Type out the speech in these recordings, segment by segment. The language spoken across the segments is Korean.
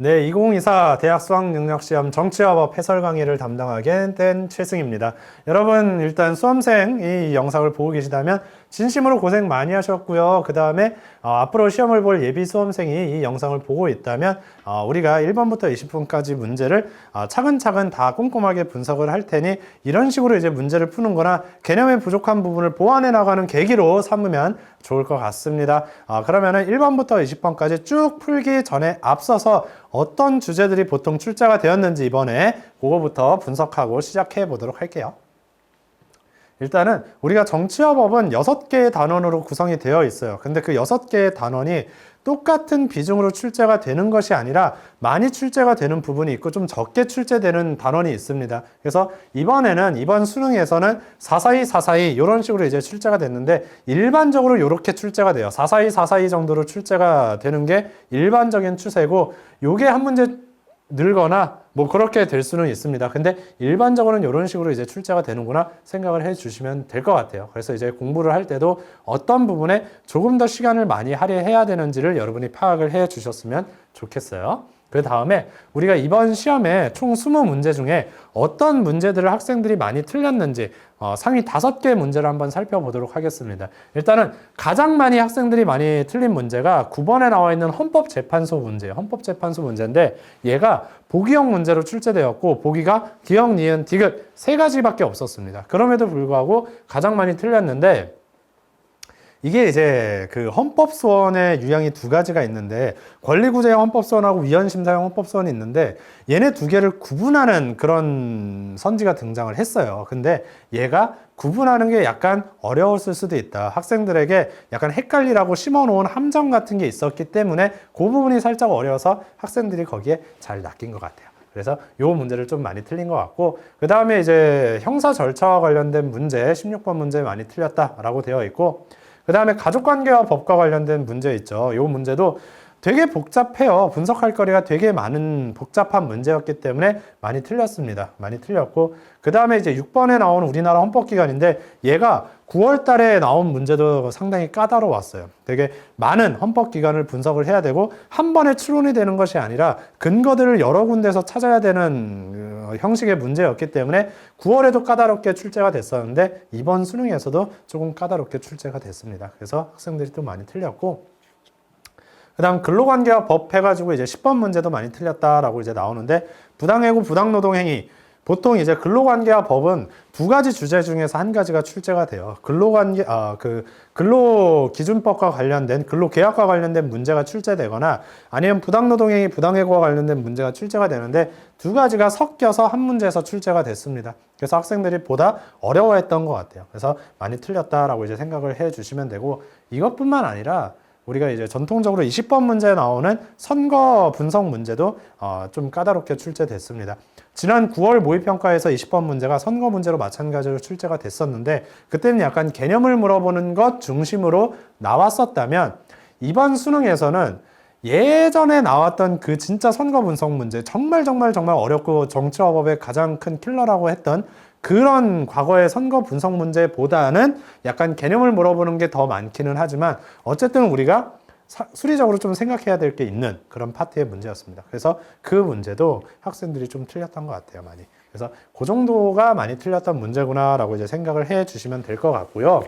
네, 2024 대학 수학능력시험 정치화법 해설 강의를 담당하게 된 최승입니다. 여러분, 일단 수험생 이 영상을 보고 계시다면 진심으로 고생 많이 하셨고요. 그 다음에 앞으로 시험을 볼 예비 수험생이 이 영상을 보고 있다면 우리가 1번부터 20번까지 문제를 차근차근 다 꼼꼼하게 분석을 할 테니 이런 식으로 이제 문제를 푸는 거나 개념의 부족한 부분을 보완해 나가는 계기로 삼으면 좋을 것 같습니다. 그러면은 1번부터 20번까지 쭉 풀기 전에 앞서서 어떤 주제들이 보통 출제가 되었는지 이번에 그거부터 분석하고 시작해 보도록 할게요. 일단은 우리가 정치화법은 6개의 단원으로 구성이 되어 있어요. 근데 그 6개의 단원이 똑같은 비중으로 출제가 되는 것이 아니라 많이 출제가 되는 부분이 있고 좀 적게 출제되는 단원이 있습니다. 그래서 이번 수능에서는 442 이런 식으로 이제 출제가 됐는데 일반적으로 이렇게 출제가 돼요. 442 정도로 출제가 되는 게 일반적인 추세고 요게 한 문제 늘거나 뭐 그렇게 될 수는 있습니다. 근데 일반적으로는 이런 식으로 이제 출제가 되는구나 생각을 해 주시면 될 것 같아요. 그래서 이제 공부를 할 때도 어떤 부분에 조금 더 시간을 많이 할애해야 되는지를 여러분이 파악을 해 주셨으면 좋겠어요. 그 다음에 우리가 이번 시험에 총 20문제 중에 어떤 문제들을 학생들이 많이 틀렸는지 상위 5개 문제를 한번 살펴보도록 하겠습니다. 일단은 가장 많이 학생들이 많이 틀린 문제가 9번에 나와 있는 헌법재판소 문제예요. 헌법재판소 문제인데 얘가 보기형 문제로 출제되었고 보기가 기역, 니은, 디귿 3가지밖에 없었습니다. 그럼에도 불구하고 가장 많이 틀렸는데 이게 이제 그 헌법소원의 유형이 2가지가 있는데 권리구제형 헌법소원하고 위헌심사형 헌법소원이 있는데 얘네 2개를 구분하는 그런 선지가 등장을 했어요. 근데 얘가 구분하는 게 약간 어려웠을 수도 있다. 학생들에게 약간 헷갈리라고 심어놓은 함정 같은 게 있었기 때문에 그 부분이 살짝 어려워서 학생들이 거기에 잘 낚인 것 같아요. 그래서 이 문제를 좀 많이 틀린 것 같고 그 다음에 이제 형사 절차와 관련된 문제 16번 문제 많이 틀렸다라고 되어 있고 그 다음에 가족관계와 법과 관련된 문제 있죠. 이 문제도 되게 복잡해요. 분석할 거리가 되게 많은 복잡한 문제였기 때문에 많이 틀렸습니다. 많이 틀렸고 그 다음에 이제 6번에 나온 우리나라 헌법기관인데 얘가 9월 달에 나온 문제도 상당히 까다로웠어요. 되게 많은 헌법기관을 분석을 해야 되고 한 번에 추론이 되는 것이 아니라 근거들을 여러 군데서 찾아야 되는 형식의 문제였기 때문에 9월에도 까다롭게 출제가 됐었는데 이번 수능에서도 조금 까다롭게 출제가 됐습니다. 그래서 학생들이 또 많이 틀렸고 그 다음 근로관계와 법 해가지고 이제 10번 문제도 많이 틀렸다라고 이제 나오는데 부당해고 부당노동행위 보통 이제 근로관계와 법은 2가지 주제 중에서 한 가지가 출제가 돼요. 근로기준법과 관련된 근로계약과 관련된 문제가 출제되거나 아니면 부당노동행위 부당해고와 관련된 문제가 출제가 되는데 2가지가 섞여서 한 문제에서 출제가 됐습니다. 그래서 학생들이 보다 어려워했던 것 같아요. 그래서 많이 틀렸다라고 이제 생각을 해 주시면 되고 이것뿐만 아니라 우리가 이제 전통적으로 20번 문제에 나오는 선거 분석 문제도 좀 까다롭게 출제됐습니다. 지난 9월 모의평가에서 20번 문제가 선거 문제로 마찬가지로 출제가 됐었는데 그때는 약간 개념을 물어보는 것 중심으로 나왔었다면 이번 수능에서는 예전에 나왔던 그 진짜 선거 분석 문제 정말 어렵고 정치화법의 가장 큰 킬러라고 했던 그런 과거의 선거 분석 문제보다는 약간 개념을 물어보는 게 더 많기는 하지만 어쨌든 우리가 수리적으로 좀 생각해야 될 게 있는 그런 파트의 문제였습니다. 그래서 그 문제도 학생들이 좀 틀렸던 것 같아요, 많이. 그래서 그 정도가 많이 틀렸던 문제구나라고 이제 생각을 해 주시면 될 것 같고요.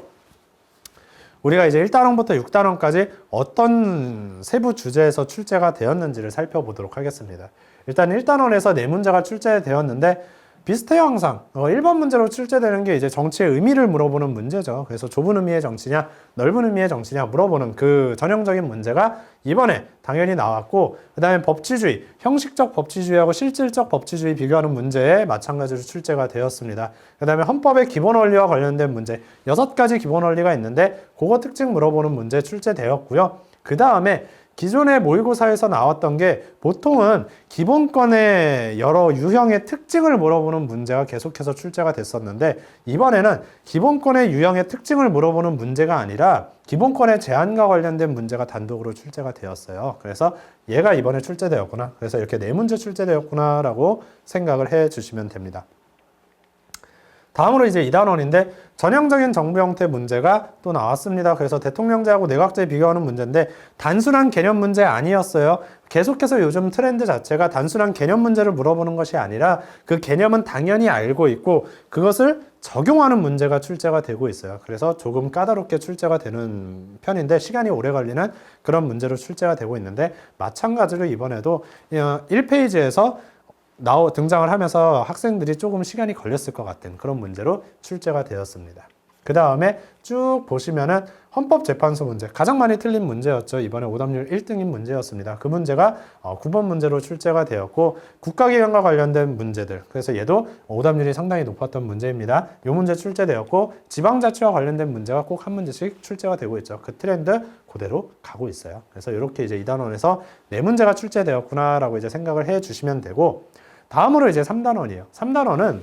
우리가 이제 1단원부터 6단원까지 어떤 세부 주제에서 출제가 되었는지를 살펴보도록 하겠습니다. 일단 1단원에서 4문제가 출제되었는데 비슷해요, 항상. 1번 문제로 출제되는 게 이제 정치의 의미를 물어보는 문제죠. 그래서 좁은 의미의 정치냐, 넓은 의미의 정치냐 물어보는 그 전형적인 문제가 이번에 당연히 나왔고, 그 다음에 법치주의, 형식적 법치주의하고 실질적 법치주의 비교하는 문제에 마찬가지로 출제가 되었습니다. 그 다음에 헌법의 기본 원리와 관련된 문제, 6가지 기본 원리가 있는데, 그거 특징 물어보는 문제 출제되었고요. 그 다음에 기존의 모의고사에서 나왔던 게 보통은 기본권의 여러 유형의 특징을 물어보는 문제가 계속해서 출제가 됐었는데 이번에는 기본권의 유형의 특징을 물어보는 문제가 아니라 기본권의 제한과 관련된 문제가 단독으로 출제가 되었어요. 그래서 얘가 이번에 출제되었구나. 그래서 이렇게 4문제 출제되었구나라고 생각을 해 주시면 됩니다. 다음으로 이제 2단원인데 전형적인 정부 형태 문제가 또 나왔습니다. 그래서 대통령제하고 내각제 비교하는 문제인데 단순한 개념 문제 아니었어요. 계속해서 요즘 트렌드 자체가 단순한 개념 문제를 물어보는 것이 아니라 그 개념은 당연히 알고 있고 그것을 적용하는 문제가 출제가 되고 있어요. 그래서 조금 까다롭게 출제가 되는 편인데 시간이 오래 걸리는 그런 문제로 출제가 되고 있는데 마찬가지로 이번에도 1페이지에서 등장을 하면서 학생들이 조금 시간이 걸렸을 것 같은 그런 문제로 출제가 되었습니다. 그 다음에 쭉 보시면은 헌법재판소 문제, 가장 많이 틀린 문제였죠. 이번에 오답률 1등인 문제였습니다. 그 문제가 9번 문제로 출제가 되었고 국가기관과 관련된 문제들, 그래서 얘도 오답률이 상당히 높았던 문제입니다. 이 문제 출제되었고 지방자치와 관련된 문제가 꼭 한 문제씩 출제가 되고 있죠. 그 트렌드 그대로 가고 있어요. 그래서 이렇게 이제 2단원에서 네 문제가 출제되었구나라고 이제 생각을 해 주시면 되고, 다음으로 이제 3단원이에요. 3단원은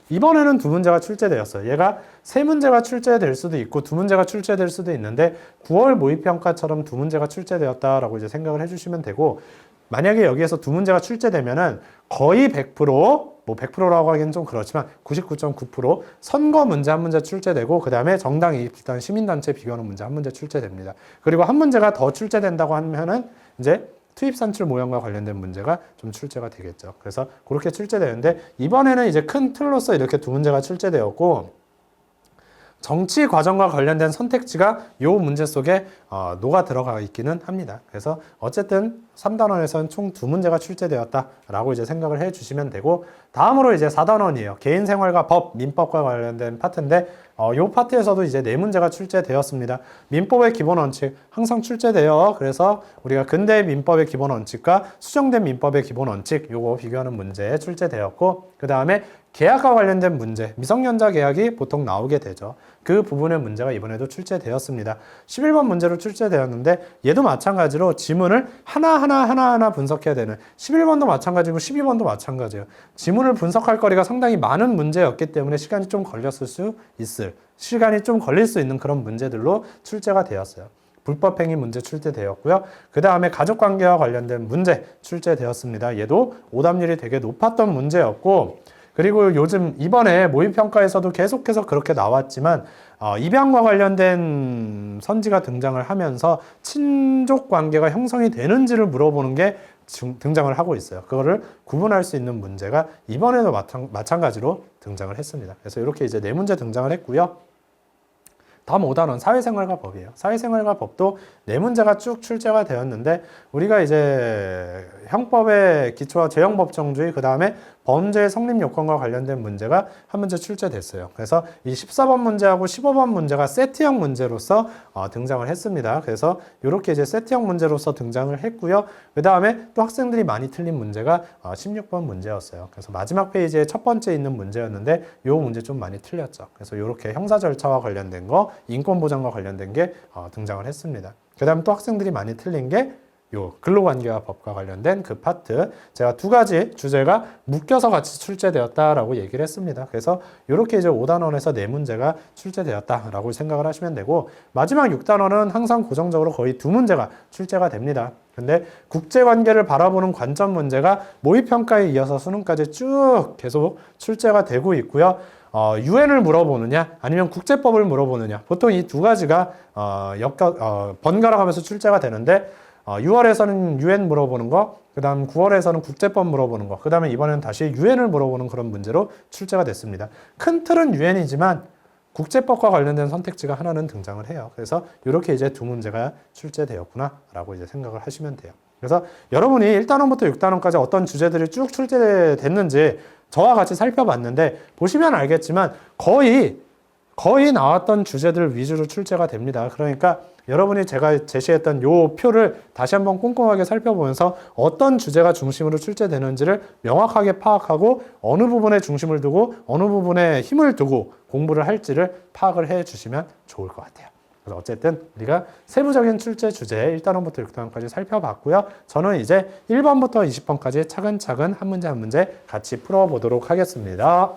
이번에는 두 문제가 출제되었어요. 얘가 세 문제가 출제될 수도 있고 두 문제가 출제될 수도 있는데 9월 모의평가처럼 두 문제가 출제되었다라고 이제 생각을 해주시면 되고, 만약에 여기에서 두 문제가 출제되면은 거의 100%, 뭐 100%라고 하기는 좀 그렇지만 99.9% 선거 문제 한 문제 출제되고 그 다음에 정당 이익기관 시민단체 비교하는 문제 한 문제 출제됩니다. 그리고 한 문제가 더 출제된다고 하면은 이제 투입산출 모형과 관련된 문제가 좀 출제가 되겠죠. 그래서 그렇게 출제되는데 이번에는 이제 큰 틀로서 이렇게 두 문제가 출제되었고 정치 과정과 관련된 선택지가 이 문제 속에 녹아 들어가 있기는 합니다. 그래서 어쨌든 3단원에서는 총 두 문제가 출제되었다라고 이제 생각을 해 주시면 되고, 다음으로 이제 4단원이에요. 개인생활과 법, 민법과 관련된 파트인데 이 파트에서도 이제 네 문제가 출제되었습니다. 민법의 기본 원칙 항상 출제돼요. 그래서 우리가 근대 민법의 기본 원칙과 수정된 민법의 기본 원칙 요거 비교하는 문제 출제되었고, 그 다음에 계약과 관련된 문제, 미성년자 계약이 보통 나오게 되죠. 그 부분의 문제가 이번에도 출제되었습니다. 11번 문제로 출제되었는데 얘도 마찬가지로 지문을 하나하나 분석해야 되는, 11번도 마찬가지고 12번도 마찬가지예요. 지문을 분석할 거리가 상당히 많은 문제였기 때문에 시간이 좀 걸릴 수 있는 그런 문제들로 출제가 되었어요. 불법행위 문제 출제되었고요. 그 다음에 가족관계와 관련된 문제 출제되었습니다. 얘도 오답률이 되게 높았던 문제였고, 그리고 요즘 이번에 모의평가에서도 계속해서 그렇게 나왔지만 입양과 관련된 선지가 등장을 하면서 친족 관계가 형성이 되는지를 물어보는 게 등장을 하고 있어요. 그거를 구분할 수 있는 문제가 이번에도 마찬가지로 등장을 했습니다. 그래서 이렇게 이제 네 문제 등장을 했고요. 다음 5단원 사회생활과 법이에요. 사회생활과 법도 네 문제가 쭉 출제가 되었는데 우리가 이제 형법의 기초와 재형법정주의, 그 다음에 범죄 성립 요건과 관련된 문제가 한 문제 출제됐어요. 그래서 이 14번 문제하고 15번 문제가 세트형 문제로서 등장을 했습니다. 그래서 이렇게 이제 세트형 문제로서 등장을 했고요. 그 다음에 또 학생들이 많이 틀린 문제가 16번 문제였어요. 그래서 마지막 페이지에 첫 번째 있는 문제였는데 이 문제 좀 많이 틀렸죠. 그래서 이렇게 형사 절차와 관련된 거, 인권 보장과 관련된 게 등장을 했습니다. 그 다음에 또 학생들이 많이 틀린 게 요 근로관계와 법과 관련된 그 파트, 제가 두 가지 주제가 묶여서 같이 출제되었다라고 얘기를 했습니다. 그래서 이렇게 이제 5단원에서 네 문제가 출제되었다라고 생각을 하시면 되고, 마지막 6단원은 항상 고정적으로 거의 두 문제가 출제가 됩니다. 근데 국제관계를 바라보는 관점 문제가 모의평가에 이어서 수능까지 쭉 계속 출제가 되고 있고요. 유엔을 물어보느냐 아니면 국제법을 물어보느냐, 보통 이 두 가지가 번갈아 가면서 출제가 되는데 6월에서는 유엔 물어보는 거, 그 다음 9월에서는 국제법 물어보는 거, 그 다음에 이번에는 다시 유엔을 물어보는 그런 문제로 출제가 됐습니다. 큰 틀은 유엔이지만 국제법과 관련된 선택지가 하나는 등장을 해요. 그래서 이렇게 이제 두 문제가 출제되었구나 라고 이제 생각을 하시면 돼요. 그래서 여러분이 1단원부터 6단원까지 어떤 주제들이 쭉 출제됐는지 저와 같이 살펴봤는데 보시면 알겠지만 거의 나왔던 주제들 위주로 출제가 됩니다. 그러니까 여러분이 제가 제시했던 요 표를 다시 한번 꼼꼼하게 살펴보면서 어떤 주제가 중심으로 출제되는지를 명확하게 파악하고 어느 부분에 중심을 두고 어느 부분에 힘을 두고 공부를 할지를 파악을 해 주시면 좋을 것 같아요. 그래서 어쨌든 우리가 세부적인 출제 주제 1단원부터 6단원까지 살펴봤고요. 저는 이제 1번부터 20번까지 차근차근 한 문제 한 문제 같이 풀어보도록 하겠습니다.